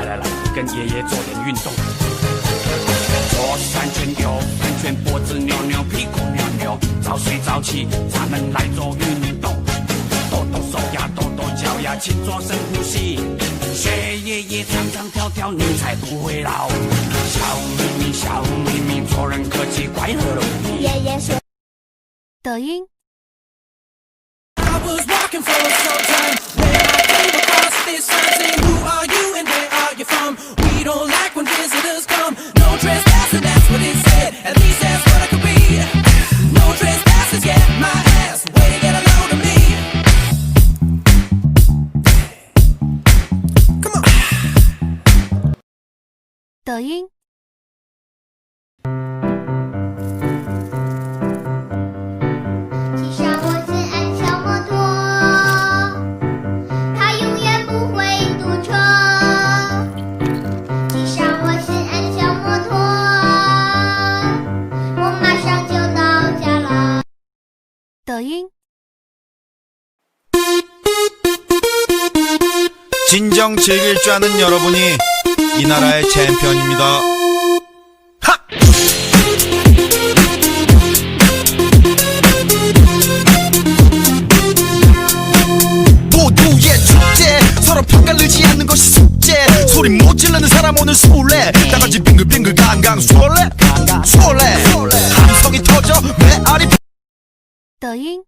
来，跟爷爷做点运动。左三圈，右三圈，脖子扭扭，屁股扭扭，早睡早起，咱们来做运动。抖抖手呀，抖抖脚呀，勤做深呼吸。学爷爷唱唱跳跳，你才不会老。小咪咪，小咪咪，做人客气，乖和容易。爷爷说。抖音。I was walking for some time when I came across this sign saying, "Who are you and where are you from? We don't like when visitors come. No trespassing, that's what it said. At least that's what I could read. No trespassers, get my ass. Way to get a load of me. Come on." 抖音。抖音。 진정 즐길 줄 아는 여러분이 이 나라의 챔피언입니다. 하! 모두의 축제 서로 평가를 의지 않는 것이 숙제 소리 못 지르는 사람 오늘 술래 다같이 빙글빙글 강강 술래 함성이 터져 메아리 抖音。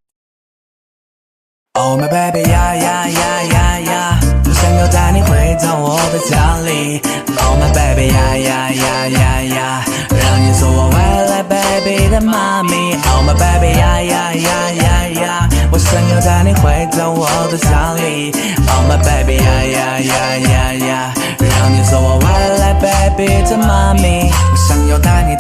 Oh my baby 呀呀呀呀呀，我想要带你回到我的家里。Oh my baby 呀呀呀呀呀，让你做我未来 baby 的妈咪。Oh my baby 呀呀呀呀呀，我想要带你回到我的家里。Oh my baby 呀呀呀呀呀，让你做我未来 baby 的妈咪。我想要带你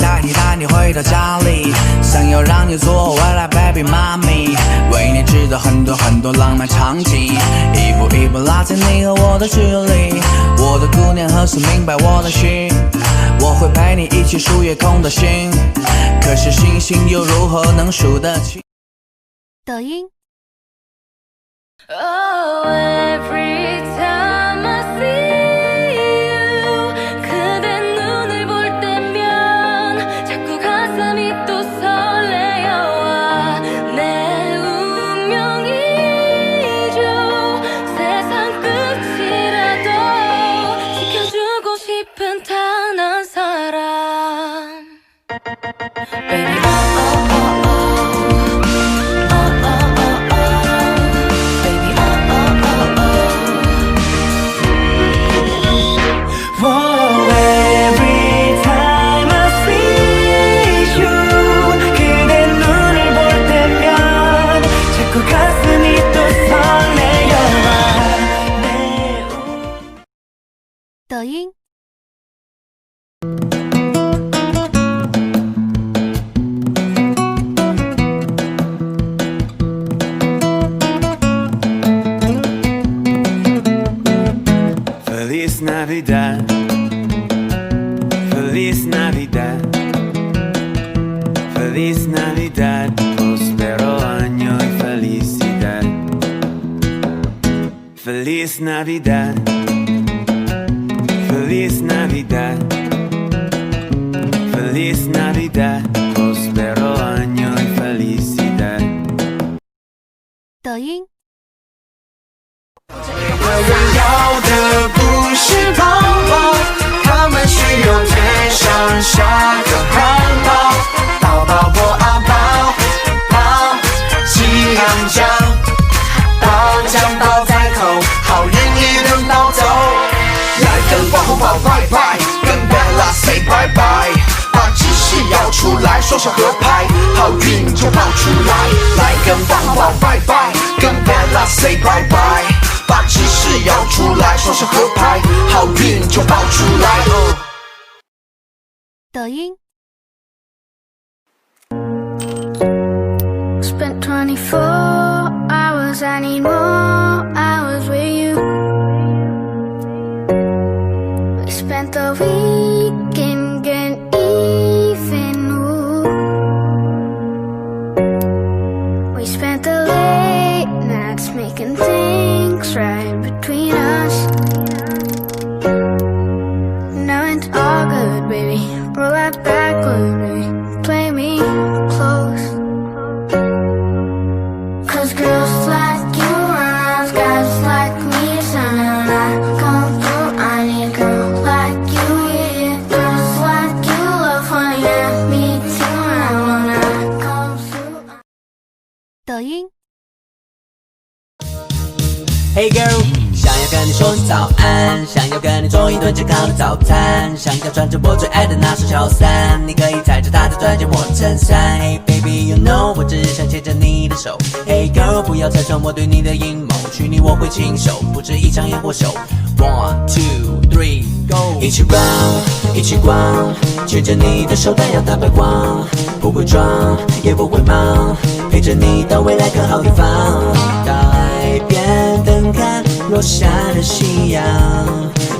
回到家里，想要让你做我未来 baby 妈咪，为你制造很多浪漫场景，一步一步拉近你和我的距离。我的姑娘何时明白我的心？我会陪你一起数夜空的星，可是星星又如何能数得清？抖音。 Oh, every time I see you, 그대 눈을 볼 때면 자꾸 가슴이 또 설레어와 내 운명이죠. 세상 끝이라도 지켜주고 싶은 단 한 사람. Baby, oh, oh, oh, oh.抖音。 Feliz Navidad, Feliz Navidad, Feliz Navidad, próspero año y felicidad. Feliz Navidad, Feliz Navidad, Feliz Navidad, próspero año y felicidad. 抖音。 人要的不是泡泡，他们需要天上下的汉堡，抱抱我啊抱抱，喜洋洋，把奖抱在口，好运一人抱走。来跟棒棒棒拜拜，跟 Bella say 拜拜，把指示摇出来，双手合拍，好运就跑出来。来跟棒棒棒拜拜，跟 Bella say 拜拜。把指示摇出来，双手合拍，好运就爆出来。抖音。 Spent 24 hours, I need more hours with you. We spent the weekend getting even. Ooh. We spent the late nights making things right between us. Hey girl，想要跟你说声早安，想要跟你做一顿健康的早餐，想要穿着我最爱的那双小伞，你可以踩着它再穿件我的衬衫。Hey baby you know， 我只想牵着你的手。Hey girl， 不要拆穿我对你的阴谋，娶你我会亲手，不止一场烟火秀。One two three go， 一起 run， 一起逛，牵着你的手，太阳它白光，不会装，也不会忙，陪着你到未来更好地方。到海边等看落下的夕阳，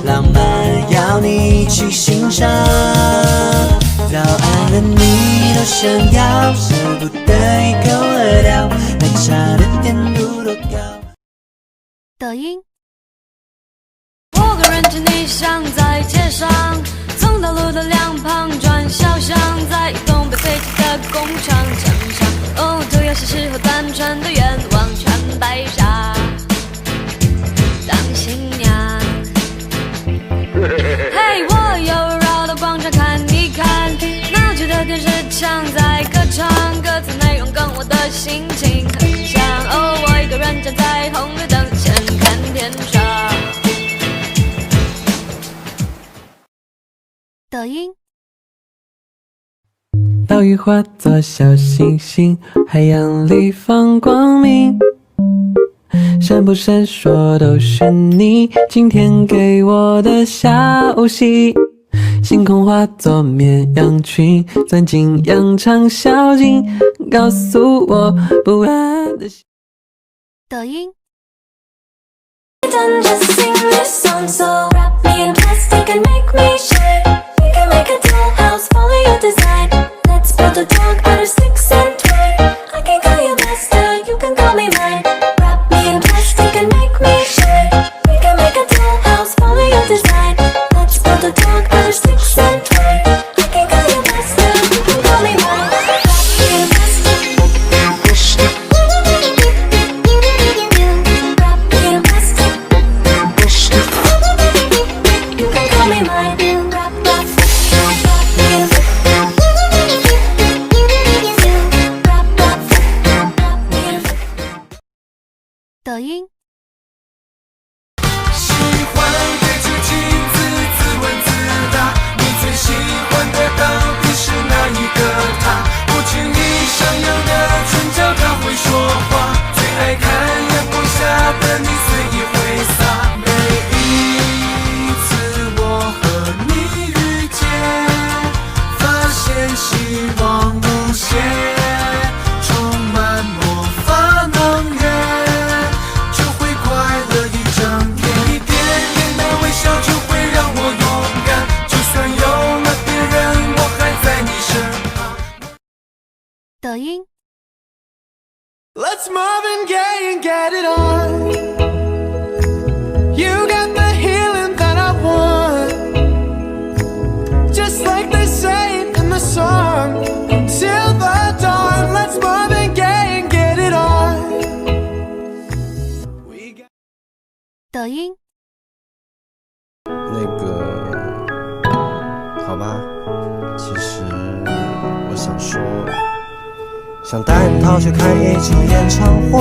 浪漫要你一起欣赏。早安的你都想要，舍不得一口喝掉，奶茶的甜度多高。抖音。我个人只逆向在街上，从道路的两旁转小巷，在移动被废弃的工厂墙上，哦，就有些时候单纯的愿望穿白纱当新娘。嘿，我又绕到广场看一看，那剧的电视墙在歌唱，歌词内容跟我的心情很像。哦，我一个人站在红绿灯前看天上。抖音。岛屿化作小星星，海洋里放光明，闪不闪烁都是你今天给我的消息。星空化作绵羊群，钻进羊肠小径，告诉我不安的心。抖音。Done just sing this song, so wrap me in plastic and make me shine. We can make a dollhouse, follow your design. Let's build a dog out of sticks and twine. I can call you master, you can call me mine. Wrap me in plastic and make me shine. We can make a dollhouse, follow your design. Let's build a dog out of sticks and twine. I can call you master, you can call me mine. Wrap me in plastic. Wrap me in plastic. You can call me mine. Wrap, wrap, wrap me in. Wrap, wrap, wrap me in. 抖音。喜欢对着镜子自问自答，你最喜欢的到底是哪一个他？不经意上扬的唇角，他会说话，最爱看阳光下的你随意挥洒。每一次我和你遇见，发现希望无限，充满魔法能源，就会快乐一整天。一点点的微笑就会让我勇敢，就算有了别人，我还在你身旁。抖音。Let's Marvin Gaye and get it on. You got the healing that I want, just like they say in the song. Until the dawn, let's Marvin Gaye and get it on. We got 抖音。那个，好吧，其实我想说，想带你逃去看一场演唱会，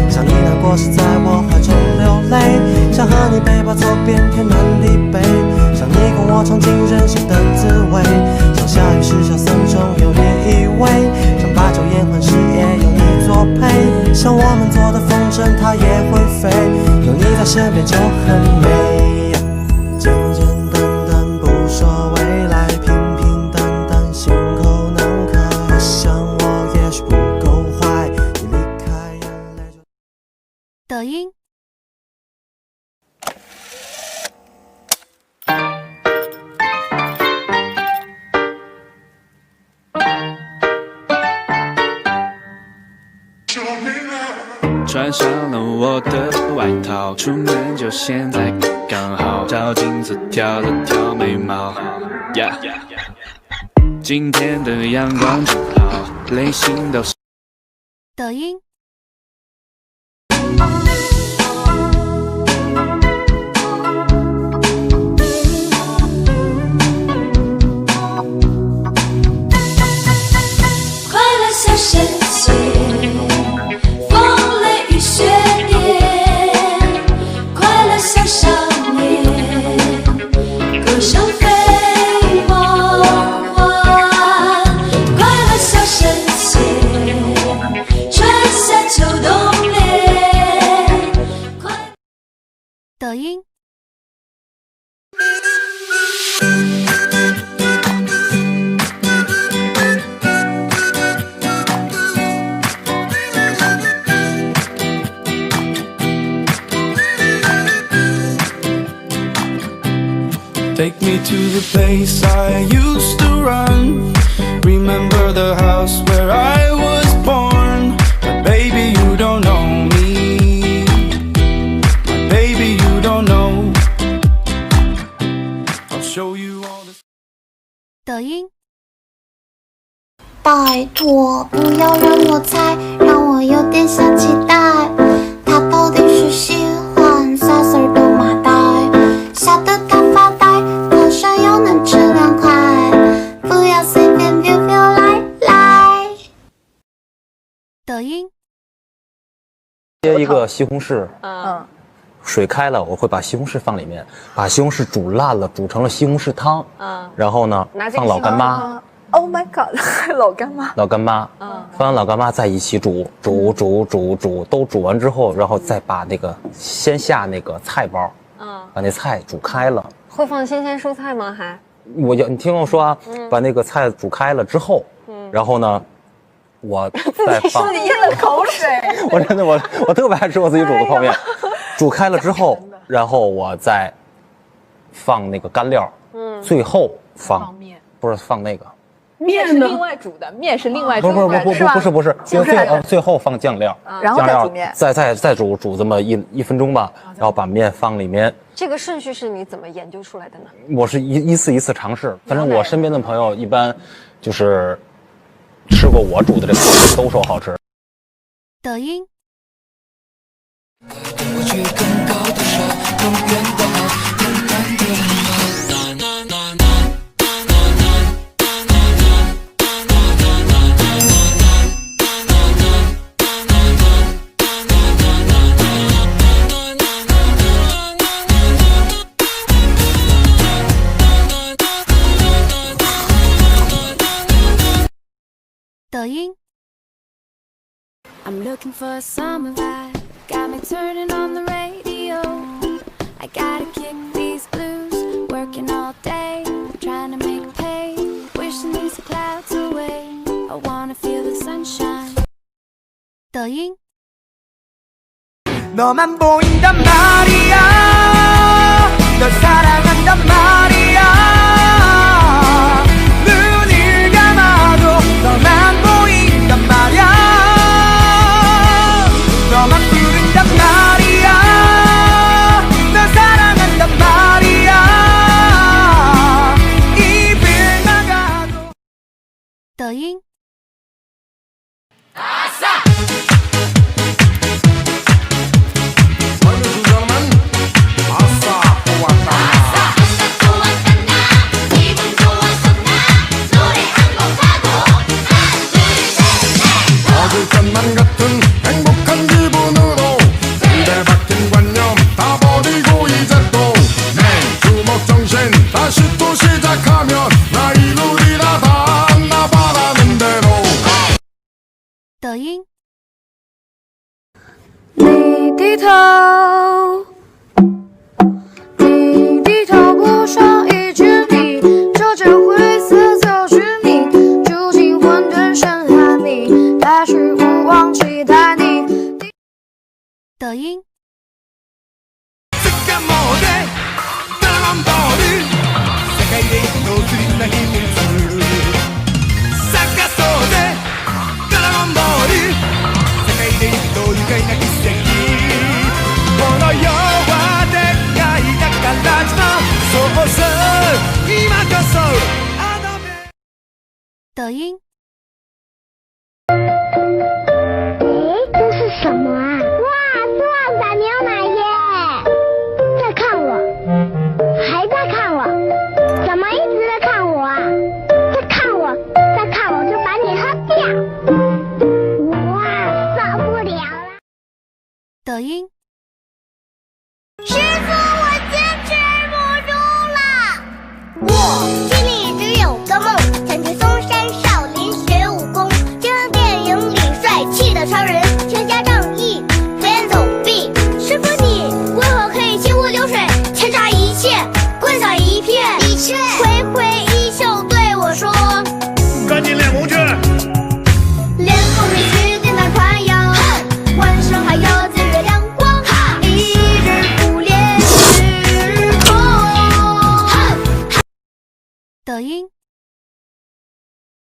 想你那过时在我怀中流泪，想和你背包走遍天南地北，想你跟我尝尽人生的滋味，想下雨时小伞中有你依偎，想把酒言欢时也有你作陪，想我们做的风筝它也会飞，有你在身边就很美呀。简简单单不说未来，平平淡淡心口难开，我想我也许不够坏，你离开眼泪就抖音。穿上了我的外套，出门就现在刚好，照镜子挑了挑眉毛， yeah. 今天的阳光真好，内心都是抖音。快乐像神仙，风雷雨雪电， Take me to the place I used to run. Remember the house where I was born. But baby, you don't know me. My baby, you don't know. I'll show you all the 抖音，拜托，不要让我猜，让我有点小期待。他到底是喜欢啥事儿都麻袋，吓得他发呆，可是又能吃2块，不要随便 biu biu 来。抖音，切一个西红柿，水开了，我会把西红柿放里面，把西红柿煮烂了，煮成了西红柿汤，然后呢放老干妈。Oh my god， 老干妈，放完老干妈在一起煮，都煮完之后，然后再把那个先下那个菜包，把那菜煮开了。会放新鲜蔬菜吗？还？你听我说啊，把那个菜煮开了之后，然后呢，我再放。自己咽了口水。我真的我特别爱吃我自己煮的泡面，煮开了之后，然后我再放那个干料，最后放面，不是放那个。面是另外煮的，面是另外煮的，不是，最后放酱料，然后再煮面，再煮这么1分钟吧，然后把面放里面。这个顺序是你怎么研究出来的呢？我是一次尝试，反正我身边的朋友一般就是吃过我煮的这个都说好吃。抖音，我去更高的山，更远的海，更难的抖音。I'm looking for a summer vibe, got me turning on the radio. I gotta kick these blues, working all day, trying to make pay, wishing these clouds away. I wanna feel the sunshine. 抖音， 너만 보인단 말이야 널 사랑한단 말이야 눈을 감아도 너만 보인단 말이야 너만 부른단 말이야 널 사랑한단 말이야 입을 막아도 抖音， 어딜 같은 행복한 기분으로 입에 박힌 관념 다 버리고 이제 또 주먹 정신 다시 또 시작하면 나 이루리라 다 나 바라는 대로 抖音， 你低头，你低头不说一句你，这件灰色就是你，住进混沌深海里，还是无望期待你。抖音， 지금 모두 뜨거운 벌을 세계에 노출인 나 힘을 줄 싹가소대 뜨거운 벌을 세계에 노유가 있나 기색이 번호여와 대가 이가 갈라지마 소설 이만큼 아담해 抖音， 这是什么啊？哇，是旺仔牛奶耶！在看我，还在看我，怎么一直在看我啊？再看我，再看我就把你喝掉！哇，受不了了！抖音， 师傅，我坚持不住了。我心里一直有个梦，想去嵩山少林学武功，就像电影里帅气的超人，全家正义，飞檐走壁。师傅，你为何可以心湖流水，千差一切，观赏一片，回抖音。